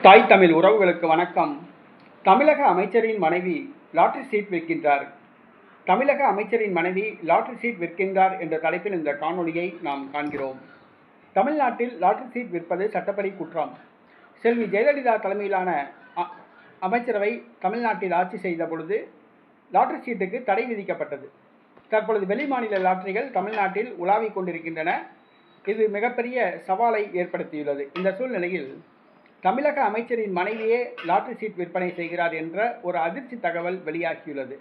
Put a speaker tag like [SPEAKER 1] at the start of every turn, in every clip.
[SPEAKER 1] தாய் தமிழ் உறவுகளுக்கு வணக்கம். தமிழக அமைச்சரின் மனைவி லாட்டரி சீட் விற்கின்றார். தமிழக அமைச்சரின் மனைவி லாட்டரி சீட் விற்கின்றார் என்ற தலைப்பில் இந்த காணொலியை நாம் காண்கிறோம். தமிழ்நாட்டில் லாட்டரி சீட் விற்பது சட்டப்படி குற்றம். செல்வி ஜெயலலிதா தலைமையிலான அமைச்சரவை தமிழ்நாட்டில் ஆட்சி செய்த பொழுது லாட்டரி சீட்டுக்கு தடை விதிக்கப்பட்டது. தற்பொழுது வெளிமாநில லாட்டரிகள் தமிழ்நாட்டில் உலாவிக் கொண்டிருக்கின்றன. இது மிகப்பெரிய சவாலை ஏற்படுத்தியுள்ளது. இந்த சூழ்நிலையில் தமிழக அமைச்சரின் மனைவியே லாட்டரி சீட் விற்பனை செய்கிறார் என்ற ஒரு அதிர்ச்சி தகவல் வெளியாகியுள்ளது.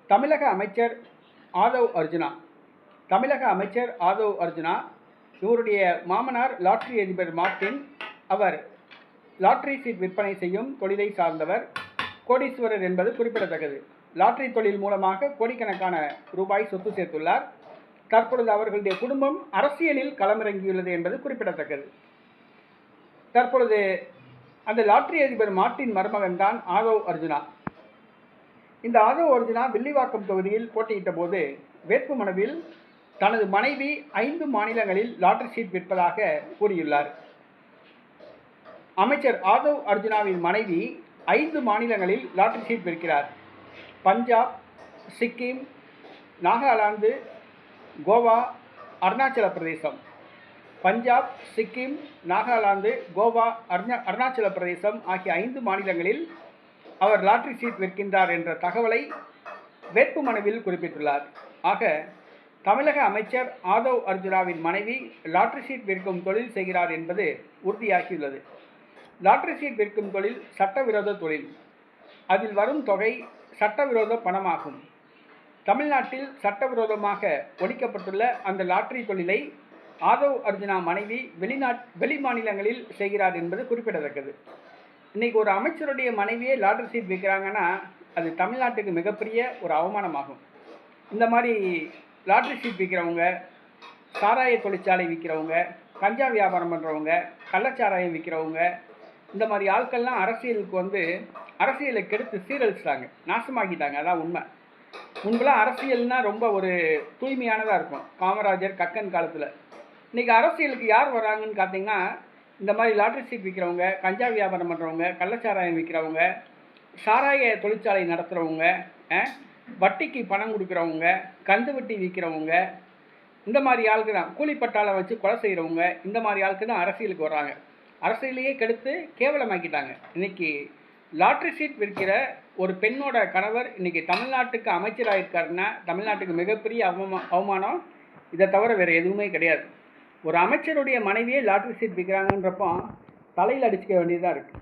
[SPEAKER 1] தமிழக அமைச்சர் ஆதவ் அர்ஜுனா இவருடைய மாமனார் லாட்டரி அதிபர் மார்ட்டின். அவர் லாட்டரி சீட் விற்பனை செய்யும் தொழிலை சார்ந்தவர், கோடீஸ்வரர் என்பது குறிப்பிடத்தக்கது. லாட்டரி தொழில் மூலமாக கோடிக்கணக்கான ரூபாய் சொத்து சேர்த்துள்ளார். தற்பொழுது அவர்களுடைய குடும்பம் அரசியலில் களமிறங்கியுள்ளது என்பது குறிப்பிடத்தக்கது. தற்பொழுது அந்த லாட்டரி அதிபர் மார்ட்டின் மருமகன் தான் ஆதவ் அர்ஜுனா. இந்த ஆதவ் அர்ஜுனா வில்லிவாக்கம் தொகுதியில் போட்டியிட்ட போது வேட்புமனுவில் தனது மனைவி 5 மாநிலங்களில் லாட்டரி சீட் விற்பதாக கூறியுள்ளார். அமைச்சர் ஆதவ் அர்ஜுனாவின் மனைவி 5 மாநிலங்களில் லாட்டரி சீட் விற்கிறார். பஞ்சாப், சிக்கிம், நாகாலாந்து, கோவா, அருணாச்சல பிரதேசம். பஞ்சாப், சிக்கிம், நாகாலாந்து, கோவா, அருணாச்சல பிரதேசம் ஆகிய 5 மாநிலங்களில் அவர் லாட்டரி சீட் விற்கின்றார் என்ற தகவலை வேட்புமனுவில் குறிப்பிட்டுள்ளார். ஆக தமிழக அமைச்சர் ஆதவ் அர்ஜுனாவின் மனைவி லாட்டரி சீட் விற்கும் தொழில் செய்கிறார் என்பது உறுதியாகியுள்ளது. லாட்டரி சீட் விற்கும் தொழில் சட்டவிரோத தொழில். அதில் வரும் தொகை சட்டவிரோத பணமாகும். தமிழ்நாட்டில் சட்டவிரோதமாக ஒழிக்கப்பட்டுள்ள அந்த லாட்டரி தொழிலை ஆதவ் அர்ஜுனா மனைவி வெளி மாநிலங்களில் செய்கிறார் என்பது குறிப்பிடத்தக்கது. இன்றைக்கி ஒரு அமைச்சருடைய மனைவியே லாட்டரி சீட் விற்கிறாங்கன்னா அது தமிழ்நாட்டுக்கு மிகப்பெரிய ஒரு அவமானமாகும். இந்த மாதிரி லாட்டரி சீட் விற்கிறவங்க, சாராய தொழிற்சாலை விற்கிறவங்க, கஞ்சா வியாபாரம் பண்ணுறவங்க, கள்ளச்சாராயம் விற்கிறவங்க, இந்த மாதிரி ஆட்கள்லாம் அரசியலுக்கு அரசியலை கெடுத்து சீரழிச்சிட்டாங்க, நாசமாக்கிட்டாங்க. அதான் உண்மை. முன்பெல்லாம் அரசியல்னால் ரொம்ப ஒரு தூய்மையானதாக இருக்கும். காமராஜர், கக்கன் காலத்தில். இன்றைக்கி அரசியலுக்கு யார் வராங்கன்னு பார்த்தீங்கன்னா, இந்த மாதிரி லாட்டரி சீட் விற்கிறவங்க, கஞ்சா வியாபாரம் பண்ணுறவங்க, கள்ளச்சாராயம் விற்கிறவங்க, சாராய தொழிற்சாலை நடத்துகிறவங்க, வட்டிக்கு பணம் கொடுக்குறவங்க, கந்து வட்டி விற்கிறவங்க, இந்த மாதிரி ஆளுக்கு தான், கூலிப்பட்டாளை வச்சு கொலை செய்கிறவங்க, இந்த மாதிரி ஆளுக்கு தான் அரசியலுக்கு வர்றாங்க. அரசியலையே கெடுத்து கேவலமாக்கிட்டாங்க. இன்றைக்கி லாட்டரி சீட் விற்கிற ஒரு பெண்ணோட கணவர் இன்றைக்கி தமிழ்நாட்டுக்கு அமைச்சராக இருக்காருன்னா தமிழ்நாட்டுக்கு மிகப்பெரிய அவமானம். இதை தவிர வேறு எதுவுமே கிடையாது. ஒரு அமைச்சருடைய மனைவியே லாட்டரி சீட் விற்கிறாங்கன்றப்போ தலையில் அடிச்சுக்க வேண்டியதாக இருக்குது.